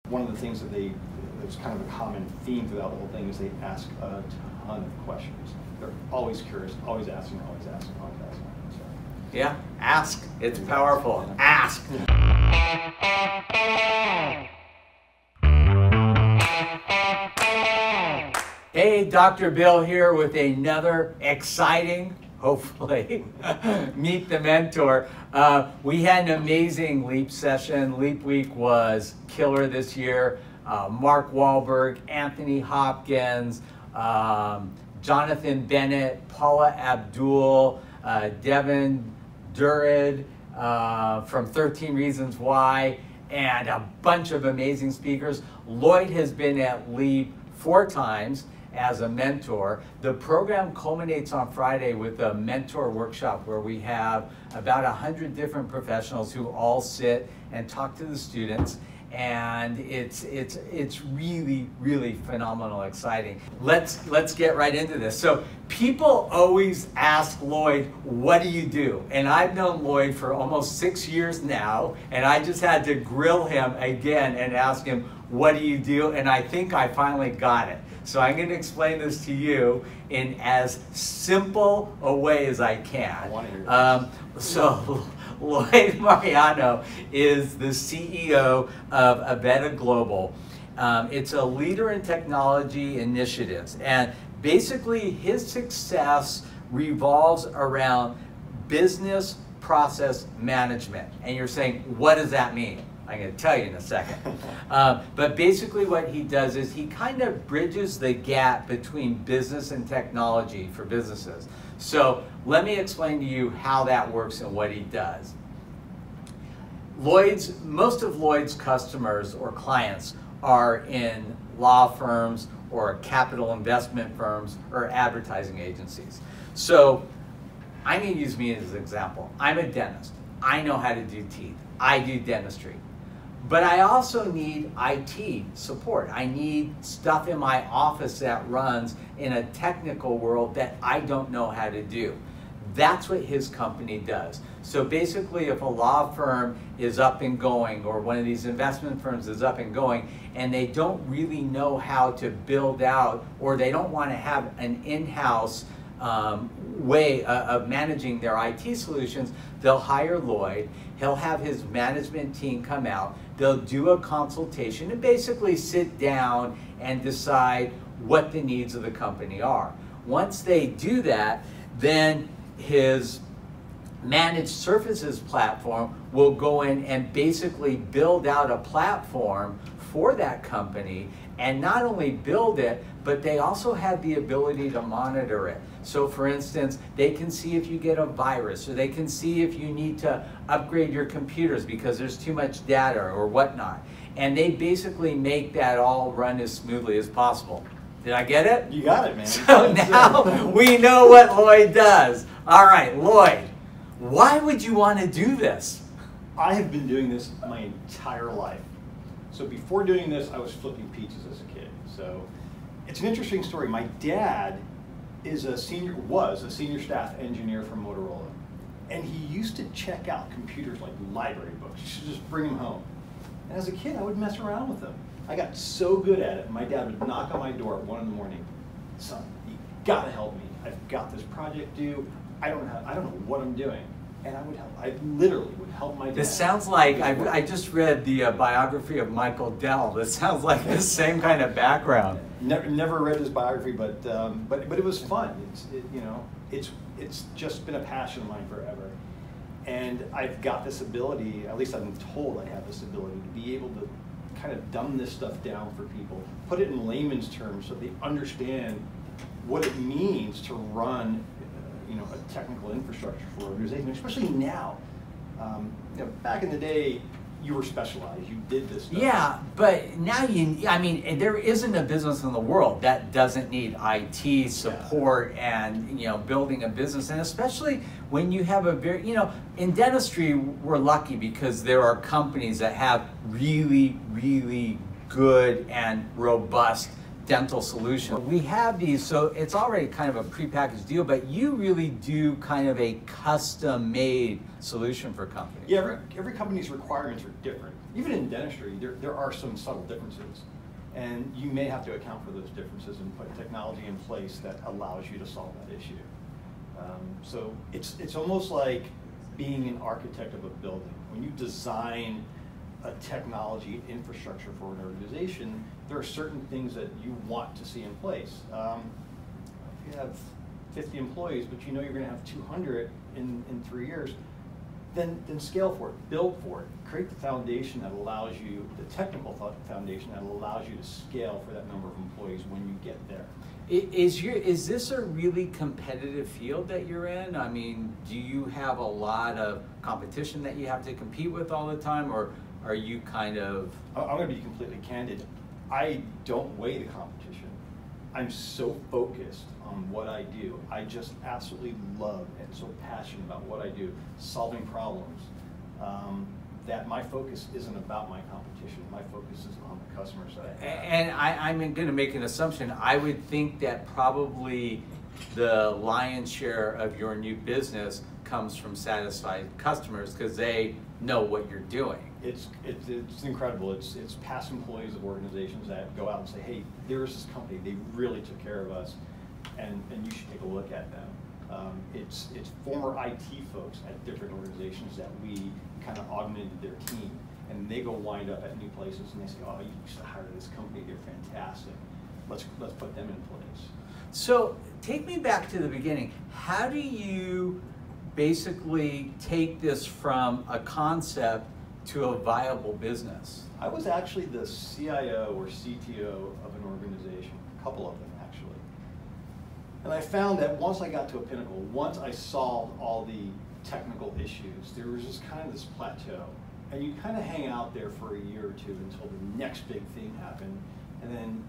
one of the things that that's kind of a common theme throughout the whole thing is they ask a ton of questions. They're always curious, always asking, always asking, always asking. So. Yeah, ask. It's powerful. Yeah. Ask. Hey, Dr. Bill here with another exciting, hopefully, Meet the Mentor. We had an amazing LEAP session. LEAP Week was killer this year. Mark Wahlberg, Anthony Hopkins, Jonathan Bennett, Paula Abdul, Devin Durid from 13 Reasons Why, and a bunch of amazing speakers. Lloyd has been at LEAP 4 times as a mentor. The program culminates on Friday with a mentor workshop where we have about 100 different professionals who all sit and talk to the students. And it's really, really phenomenal, exciting. Let's get right into this. So people always ask Lloyd, what do you do? And I've known Lloyd for almost 6 years now, and I just had to grill him again and ask him, what do you do? And I think I finally got it. So I'm going to explain this to you in as simple a way as I can. I want to hear this. So Lloyd Marino is the CEO of AVETTA Global. It's a leader in technology initiatives, and basically his success revolves around business process management. And you're saying, what does that mean? I'm going to tell you in a second. But basically what he does is he kind of bridges the gap between business and technology for businesses. So let me explain to you how that works and what he does. Most of Lloyd's customers or clients are in law firms or capital investment firms or advertising agencies. So I'm going to use me as an example. I'm a dentist. I know how to do teeth. I do dentistry. But I also need IT support. I need stuff in my office that runs in a technical world that I don't know how to do. That's what his company does. So basically, if a law firm is up and going, or one of these investment firms is up and going, and they don't really know how to build out, or they don't want to have an in-house way of managing their IT solutions, they'll hire Lloyd. He'll have his management team come out. They'll do a consultation and basically sit down and decide what the needs of the company are. Once they do that, then his managed services platform will go in and basically build out a platform for that company, and not only build it, but they also have the ability to monitor it. So for instance, they can see if you get a virus, or they can see if you need to upgrade your computers because there's too much data or whatnot. And they basically make that all run as smoothly as possible. Did I get it? You got it, man. So now we know what Lloyd does. All right, Lloyd, why would you want to do this? I have been doing this my entire life. So before doing this, I was flipping pizzas as a kid. So it's an interesting story. My dad was a senior staff engineer for Motorola. And he used to check out computers like library books. You should just bring them home. And as a kid, I would mess around with them. I got so good at it, my dad would knock on my door at 1 in the morning. Son, you gotta help me. I've got this project due. I don't know what I'm doing. And I would help. I literally would help my dad. This sounds like, I just read the biography of Michael Dell. This sounds like the same kind of background. Never read his biography, but it was fun. It's just been a passion of mine forever. And I've got this ability, at least I'm told I have this ability, to be able to kind of dumb this stuff down for people, put it in layman's terms so they understand what it means to run a technical infrastructure for an organization, especially now. Back in the day, you were specialized, you did this stuff. Yeah, but now there isn't a business in the world that doesn't need IT support and, building a business. And especially when you have a very, in dentistry, we're lucky because there are companies that have really, really good and robust dental solution. We have these, so it's already kind of a prepackaged deal, but you really do kind of a custom-made solution for companies. Yeah, every company's requirements are different. Even in dentistry, there are some subtle differences. And you may have to account for those differences and put technology in place that allows you to solve that issue. So it's almost like being an architect of a building. When you design a technology infrastructure for an organization, there are certain things that you want to see in place. If you have 50 employees, but you know you're going to have 200 in 3 years, then scale for it, build for it, create the foundation that allows you, the technical foundation that allows you to scale for that number of employees when you get there. Is this a really competitive field that you're in? I mean, do you have a lot of competition that you have to compete with all the time, or are you kind of... I'm going to be completely candid. I don't weigh the competition. I'm so focused on what I do. I just absolutely love and so passionate about what I do, solving problems, that my focus isn't about my competition. My focus is on the customer side. And I'm going to make an assumption. I would think that probably the lion's share of your new business comes from satisfied customers because they know what you're doing. It's incredible. It's past employees of organizations that go out and say, hey, there's this company, they really took care of us, and you should take a look at them. It's former IT folks at different organizations that we kind of augmented their team, and they go wind up at new places and they say, oh, you used to hire this company, they're fantastic. Let's put them in place. So take me back to the beginning. How do you basically take this from a concept to a viable business? I was actually the CIO or CTO of an organization, a couple of them actually. And I found that once I got to a pinnacle, once I solved all the technical issues, there was just kind of this plateau. And you kind of hang out there for a year or two until the next big thing happened, and then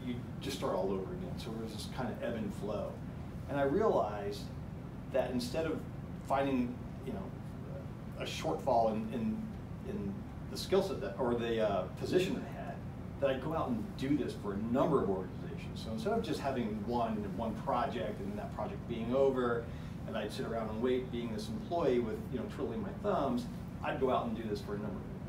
you just start all over again. So there was this kind of ebb and flow. And I realized that instead of finding, a shortfall in the skill set or the position that I had, that I'd go out and do this for a number of organizations. So instead of just having one project and that project being over, and I'd sit around and wait, being this employee with twiddling my thumbs, I'd go out and do this for a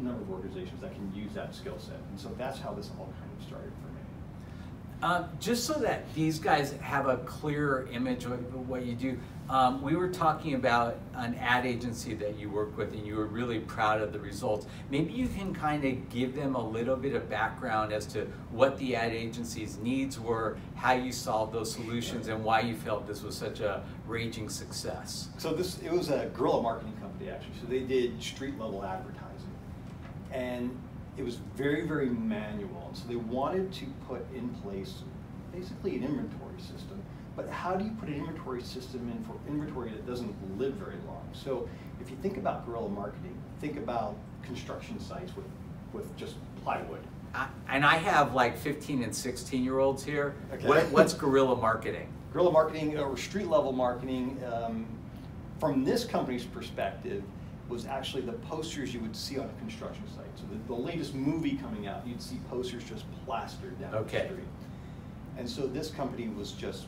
number of organizations that can use that skill set. And so that's how this all kind of started for me. Just so that these guys have a clearer image of what you do, we were talking about an ad agency that you work with and you were really proud of the results. Maybe you can kind of give them a little bit of background as to what the ad agency's needs were, how you solved those solutions, and why you felt this was such a raging success. So it was a guerrilla marketing company actually. So they did street level advertising. And it was very, very manual. And so they wanted to put in place basically an inventory system. But how do you put an inventory system in for inventory that doesn't live very long? So if you think about guerrilla marketing, think about construction sites with just plywood. And I have like 15 and 16-year-olds here. Okay. What's guerrilla marketing? Guerrilla marketing or street level marketing, from this company's perspective, was actually the posters you would see on a construction site. So the latest movie coming out, you'd see posters just plastered down the street. And so this company was just,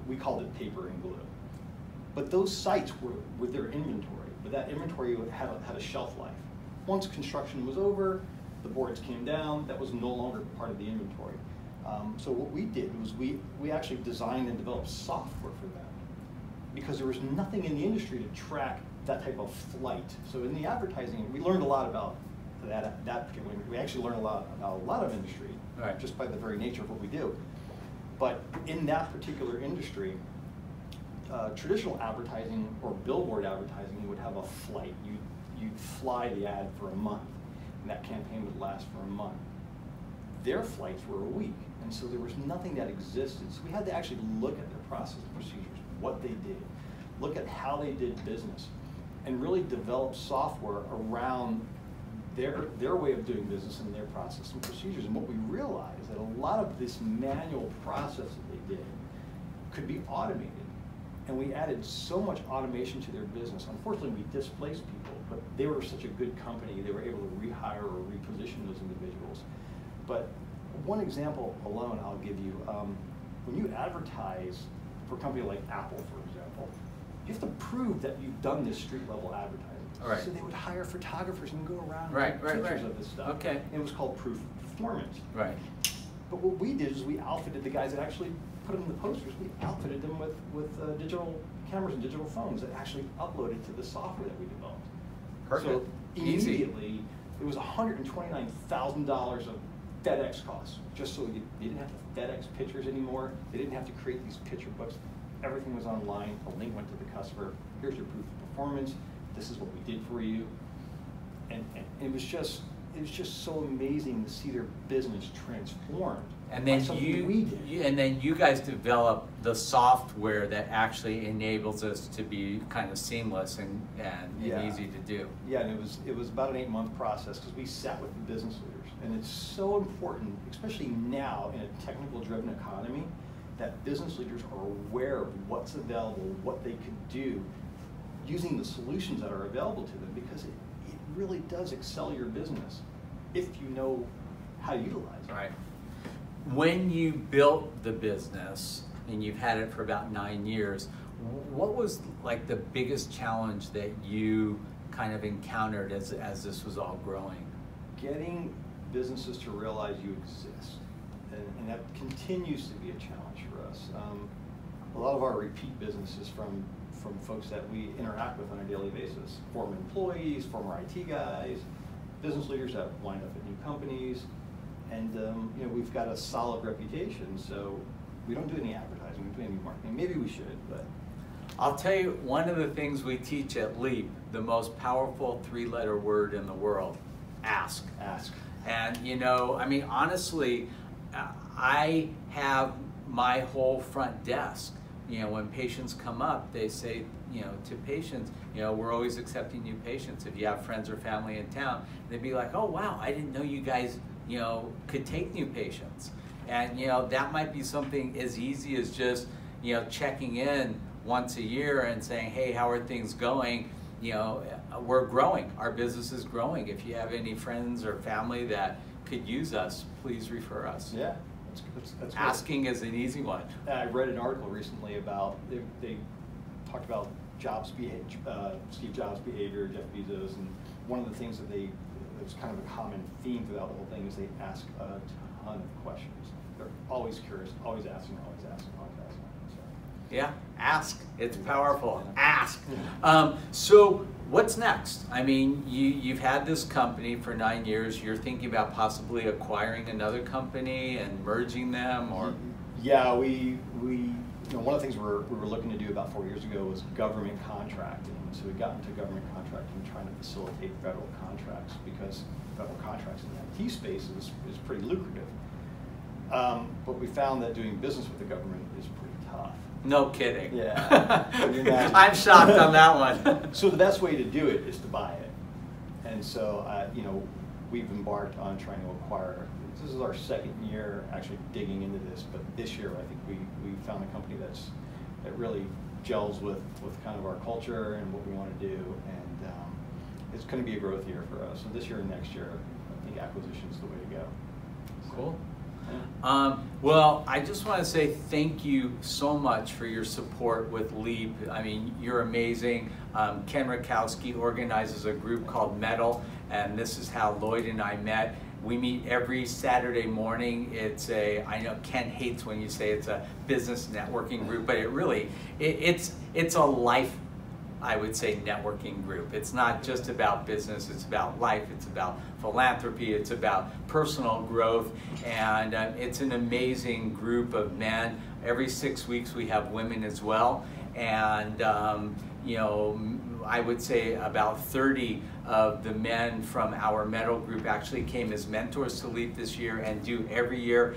we called it paper and glue. But those sites were their inventory, but that inventory had a shelf life. Once construction was over, the boards came down, that was no longer part of the inventory. So what we did was we actually designed and developed software for them, because there was nothing in the industry to track that type of flight. So in the advertising, we learned a lot about that particular industry. We actually learned a lot about a lot of industry, just by the very nature of what we do. But in that particular industry, traditional advertising or billboard advertising would have a flight. You'd fly the ad for a month, and that campaign would last for a month. Their flights were a week, and so there was nothing that existed. So we had to actually look at their process and procedures, what they did, look at how they did business, and really develop software around their way of doing business and their process and procedures. And what we realized that a lot of this manual process that they did could be automated. And we added so much automation to their business. Unfortunately, we displaced people, but they were such a good company, they were able to rehire or reposition those individuals. But one example alone I'll give you. When you advertise for a company like Apple, for example, you have to prove that you've done this street level advertising. Right. So they would hire photographers and go around Right, and right, take pictures right. of this stuff. Okay. And it was called proof performance. Right. But what we did is we outfitted the guys that actually put them in the posters. We outfitted them with digital cameras and digital phones that actually uploaded to the software that we developed. Perfect. So Easy. immediately, it was $129,000 of FedEx costs, just so you didn't have to FedEx pictures anymore. They didn't have to create these picture books. Everything was online. A link went to the customer. Here's your proof of performance. This is what we did for you. And it was just so amazing to see their business transformed. And then we did. and then you guys develop the software that actually enables us to be kind of seamless and easy to do. Yeah, and it was about an 8-month process because we sat with the business leaders, and it's so important, especially now in a technical-driven economy, that business leaders are aware of what's available, what they could do, using the solutions that are available to them, because it really does excel your business if you know how to utilize it. Right. When you built the business, and you've had it for about 9 years, what was like the biggest challenge that you kind of encountered as this was all growing? Getting businesses to realize you exist, and that continues to be a challenge for us. A lot of our repeat business is from folks that we interact with on a daily basis, former employees, former IT guys, business leaders that wind up at new companies, and you know, we've got a solid reputation, so we don't do any advertising, we don't do any marketing. Maybe we should, but. I'll tell you, one of the things we teach at LEAP, the most powerful 3-letter word in the world, ask. Ask. And you know, I mean, honestly, I have my whole front desk. You know, when patients come up, they say, you know, to patients, you know, we're always accepting new patients. If you have friends or family in town, they'd be like, oh wow, I didn't know you guys, you know, could take new patients. And you know, that might be something as easy as just, you know, checking in once a year and saying, hey, how are things going? You know, we're growing, our business is growing. If you have any friends or family that could use us, please refer us. Yeah. That's Asking is an easy one. I read an article recently about, they talked about Steve Jobs' behavior, Jeff Bezos, and one of the things that was kind of a common theme throughout the whole thing is they ask a ton of questions. They're always curious, always asking, always asking, always asking. So. Yeah, ask. It's powerful. Ask. So what's next? I mean, you've had this company for 9 years. You're thinking about possibly acquiring another company and merging them, or? Yeah, we you know, one of the things we were looking to do about 4 years ago was government contracting. So we got into government contracting, trying to facilitate federal contracts, because federal contracts in the IT space is pretty lucrative. But we found that doing business with the government is pretty tough. No kidding. Yeah. I'm shocked on that one. So the best way to do it is to buy it. And so, you know, we've embarked on trying to acquire. This is our second year actually digging into this, but this year I think we found a company that really gels with kind of our culture and what we want to do, and it's going to be a growth year for us. So this year and next year, I think acquisition is the way to go. Cool. Yeah. Well, I just want to say thank you so much for your support with LEAP. I mean, you're amazing. Ken Rakowski organizes a group called Metal, and this is how Lloyd and I met. We meet every Saturday morning. I know Ken hates when you say it's a business networking group, but it's a life, I would say, networking group. It's not just about business, it's about life, it's about philanthropy, it's about personal growth, and it's an amazing group of men. Every 6 weeks we have women as well, and you know, I would say about 30 of the men from our metal group actually came as mentors to LEAP this year and do every year.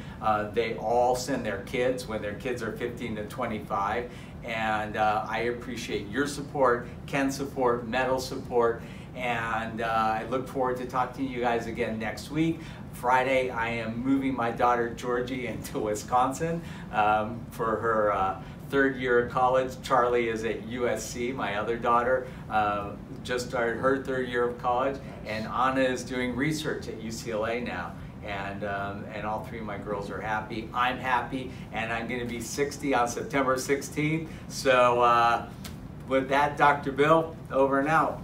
They all send their kids when their kids are 15 to 25. And I appreciate your support, Ken's support, metal support, and I look forward to talking to you guys again next week. Friday, I am moving my daughter Georgie into Wisconsin for her 3rd year of college. Charlie is at USC, my other daughter, just started her 3rd year of college, and Anna is doing research at UCLA now. and all three of my girls are happy. I'm happy, and I'm going to be 60 on September 16th. So with that, Dr. Bill, over and out.